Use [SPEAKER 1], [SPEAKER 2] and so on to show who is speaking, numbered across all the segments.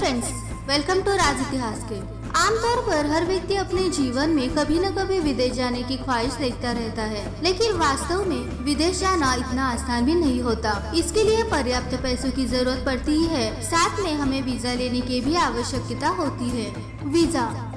[SPEAKER 1] Friends, welcome to राज इतिहास के। आमतौर पर हर व्यक्ति अपने जीवन में कभी न कभी विदेश जाने की ख्वाहिश देखता रहता है, लेकिन वास्तव में विदेश जाना इतना आसान भी नहीं होता। इसके लिए पर्याप्त पैसों की जरूरत पड़ती है, साथ में हमें वीजा लेने की भी आवश्यकता होती है।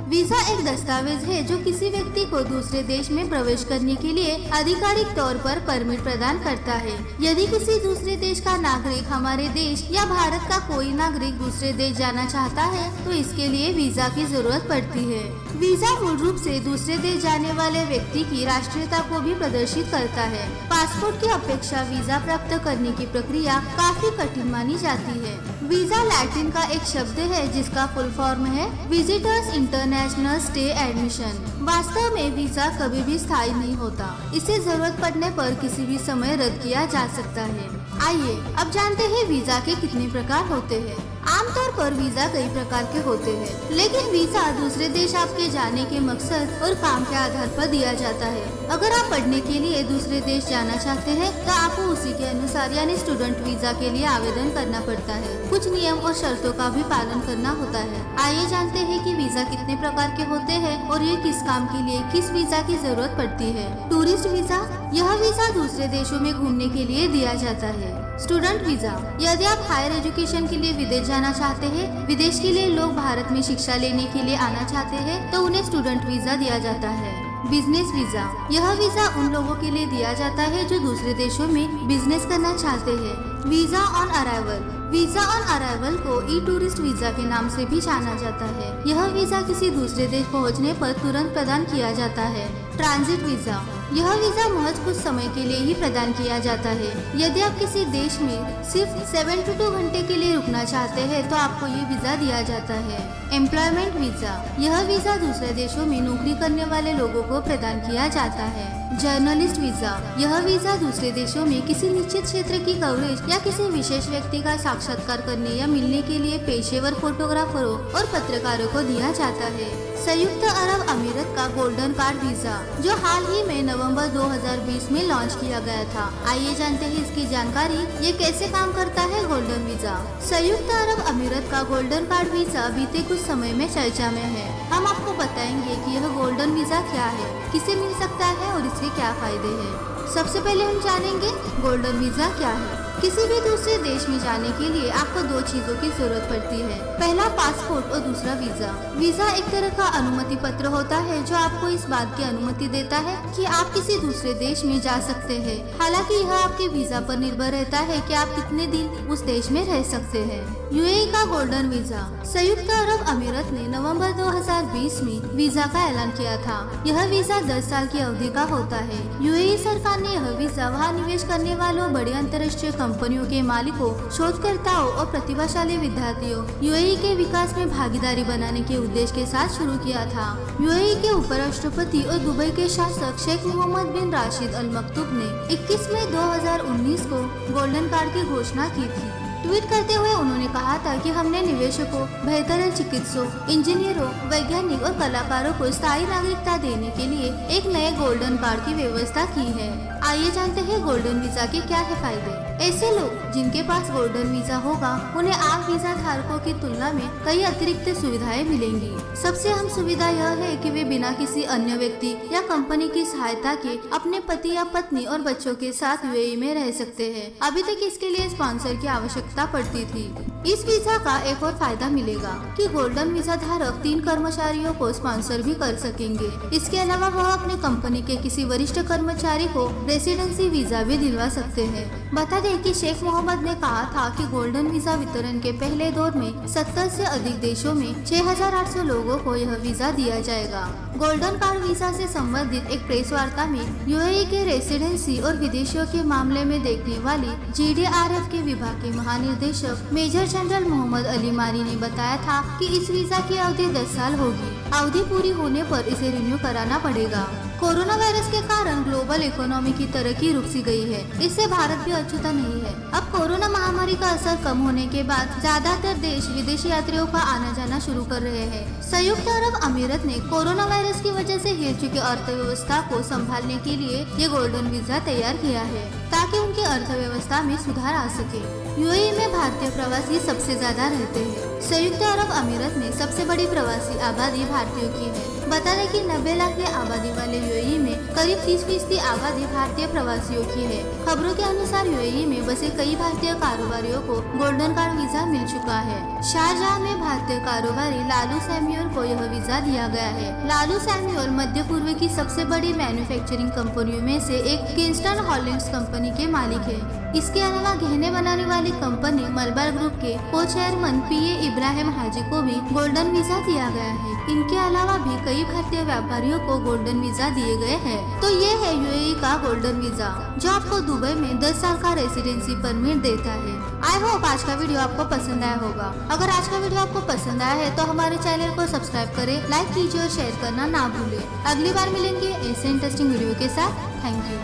[SPEAKER 1] वीजा एक दस्तावेज है जो किसी व्यक्ति को दूसरे देश में प्रवेश करने के लिए आधिकारिक तौर पर परमिट प्रदान करता है। यदि किसी दूसरे देश का नागरिक हमारे देश या भारत का कोई नागरिक दूसरे देश जाना चाहता है तो इसके लिए वीजा की जरूरत पड़ती है। वीजा मूल रूप से दूसरे देश जाने वाले व्यक्ति की राष्ट्रीयता को भी प्रदर्शित करता है। पासपोर्ट की अपेक्षा वीजा प्राप्त करने की प्रक्रिया काफी कठिन मानी जाती है। वीजा लैटिन का एक शब्द है जिसका फुल फॉर्म है विजिटर्स इंटरनेशनल स्टे एडमिशन। वास्तव में वीजा कभी भी स्थायी नहीं होता, इसे जरूरत पड़ने पर किसी भी समय रद्द किया जा सकता है। आइए अब जानते हैं वीजा के कितने प्रकार होते हैं। आमतौर पर वीजा कई प्रकार के होते हैं, लेकिन वीजा दूसरे देश आपके जाने के मकसद और काम के आधार पर दिया जाता है। अगर आप पढ़ने के लिए दूसरे देश जाना चाहते हैं तो आपको उसी के अनुसार यानी स्टूडेंट वीजा के लिए आवेदन करना पड़ता है। कुछ नियम और शर्तों का भी पालन करना होता है। आइए जानते हैं कि वीजा कितने प्रकार के होते हैं और ये किस काम के लिए किस वीजा की जरूरत पड़ती है। टूरिस्ट वीजा, यह वीजा दूसरे देशों में घूमने के लिए दिया जाता है। स्टूडेंट वीजा, यदि आप हायर एजुकेशन के लिए विदेश जाना चाहते हैं, विदेश के लिए लोग भारत में शिक्षा लेने के लिए आना चाहते हैं तो उन्हें स्टूडेंट वीजा दिया जाता है। बिजनेस वीजा, यह वीजा उन लोगों के लिए दिया जाता है जो दूसरे देशों में बिजनेस करना चाहते हैं। Visa on arrival, visa on arrival को ई टूरिस्ट वीजा के नाम से भी जाना जाता है। यह वीजा किसी दूसरे देश पहुंचने पर तुरंत प्रदान किया जाता है। ट्रांजिट वीजा, यह वीजा महज कुछ समय के लिए ही प्रदान किया जाता है। यदि आप किसी देश में सिर्फ 72 घंटे के लिए रुकना चाहते हैं तो आपको ये वीजा दिया जाता है। एम्प्लॉयमेंट वीजा, यह वीजा दूसरे देशों में नौकरी करने वाले लोगों को प्रदान किया जाता है। जर्नलिस्ट वीजा, यह वीजा दूसरे देशों में किसी निश्चित क्षेत्र की कवरेज या किसी विशेष व्यक्ति का साक्षात्कार करने या मिलने के लिए पेशेवर फोटोग्राफरों और पत्रकारों को दिया जाता है। संयुक्त अरब अमीरात का गोल्डन कार्ड वीजा, जो हाल ही में नवंबर 2020 में लॉन्च किया गया था। आइए जानते हैं इसकी जानकारी, ये कैसे काम करता है गोल्डन वीजा। संयुक्त अरब अमीरात का गोल्डन कार्ड वीजा बीते कुछ समय में चर्चा में है। हम आपको बताएंगे कि यह गोल्डन वीजा क्या है, किसे मिल सकता है और इसके क्या फायदे हैं। सबसे पहले हम जानेंगे गोल्डन वीजा क्या है। किसी भी दूसरे देश में जाने के लिए आपको दो चीजों की जरूरत पड़ती है। पहला पासपोर्ट और दूसरा वीजा। वीजा एक तरह का अनुमति पत्र होता है जो आपको इस बात की अनुमति देता है कि आप किसी दूसरे देश में जा सकते हैं। हालांकि यह आपके वीजा पर निर्भर रहता है कि आप कितने दिन उस देश में रह सकते हैं। यूएई का गोल्डन वीजा, संयुक्त अरब अमीरात ने नवंबर 2020 में वीजा का ऐलान किया था। यह वीजा 10 साल की अवधि का होता है। यूएई सरकार ने यह वीजा वहाँ निवेश करने वालों, बड़ी अंतर्राष्ट्रीय कंपनियों के मालिकों, शोधकर्ताओं और प्रतिभाशाली विद्यार्थियों यूएई के विकास में भागीदारी बनाने के उद्देश्य के साथ शुरू किया था। यूएई के उपराष्ट्रपति और दुबई के शासक शेख मोहम्मद बिन राशिद अल मक्तूम ने 21 मई 2019 को गोल्डन कार्ड की घोषणा की थी। ट्वीट करते हुए उन्होंने कहा था कि हमने निवेशकों, बेहतर चिकित्सकों, इंजीनियरों, वैज्ञानिक और कलाकारों को स्थायी नागरिकता देने के लिए एक नए गोल्डन कार्ड की व्यवस्था की है। आइए जानते हैं गोल्डन वीजा के क्या है फायदे। ऐसे लोग जिनके पास गोल्डन वीजा होगा उन्हें आम वीजा धारकों की तुलना में कई अतिरिक्त सुविधाएं मिलेंगी। सबसे अहम सुविधा यह है कि वे बिना किसी अन्य व्यक्ति या कंपनी की सहायता के अपने पति या पत्नी और बच्चों के साथ यूएई में रह सकते हैं। अभी तक इसके लिए स्पॉन्सर की आवश्यकता पड़ती थी। इस वीजा का एक और फायदा मिलेगा कि गोल्डन वीजा धारक 3 कर्मचारियों को स्पॉन्सर भी कर सकेंगे। इसके अलावा वह अपने कंपनी के किसी वरिष्ठ कर्मचारी को रेसिडेंसी वीजा भी दिलवा सकते हैं। बता दें कि शेख मोहम्मद ने कहा था कि गोल्डन वीजा वितरण के पहले दौर में 70 से अधिक देशों में 6800 लोगों को यह वीजा दिया जाएगा। गोल्डन कार्ड वीजा से संबंधित एक प्रेस वार्ता में यूएई के रेसिडेंसी और विदेशियों के मामले में देखने वाली जीडीआरएफ के विभाग के महानिर्देशक मेजर जनरल मोहम्मद अली मारी ने बताया था कि इस वीजा की अवधि 10 साल होगी। अवधि पूरी होने पर इसे रिन्यू कराना पड़ेगा। कोरोना वायरस के कारण ग्लोबल इकोनॉमी की तरक्की रुक सी गई है, इससे भारत भी अछूता नहीं है। अब कोरोना महामारी का असर कम होने के बाद ज्यादातर देश विदेशी यात्रियों का आना जाना शुरू कर रहे हैं। संयुक्त अरब अमीरात ने कोरोना वायरस की वजह से हिल चुकी अर्थव्यवस्था को संभालने के लिए ये गोल्डन वीजा तैयार किया है ताकि उनकी अर्थव्यवस्था में सुधार आ सके। यूएई में भारतीय प्रवासी सबसे ज्यादा रहते हैं। संयुक्त अरब अमीरात में सबसे बड़ी प्रवासी आबादी भारतीयों की है। बता दें कि 90 लाख की आबादी वाले यूएई में करीब 30% आबादी भारतीय प्रवासियों की है। खबरों के अनुसार यूएई में बसे कई भारतीय कारोबारियों को गोल्डन कार्ड वीजा मिल चुका है। शारजाह में भारतीय कारोबारी लालू सैमुअल को यह वीजा दिया गया है। लालू सैमुअल मध्य पूर्व की सबसे बड़ी मैन्युफैक्चरिंग कंपनियों में से एक किंगस्टन हॉलैंड्स कंपनी के मालिक है। इसके अलावा गहने बनाने वाली कंपनी मलबार ग्रुप के को चेयरमैन पीए इब्राहिम हाजी को भी गोल्डन वीजा दिया गया है। इनके अलावा भी कई भारतीय व्यापारियों को गोल्डन वीजा दिए गए हैं। तो ये है यूएई का गोल्डन वीजा, जो आपको दुबई में 10 साल का रेसिडेंसी परमिट देता है। आई होप आज का वीडियो आपको पसंद आया होगा। अगर आज का वीडियो आपको पसंद आया है तो हमारे चैनल को सब्सक्राइब करें, लाइक कीजिए और शेयर करना ना भूलें। अगली बार मिलेंगे ऐसे इंटरेस्टिंग वीडियो के साथ। Thank you.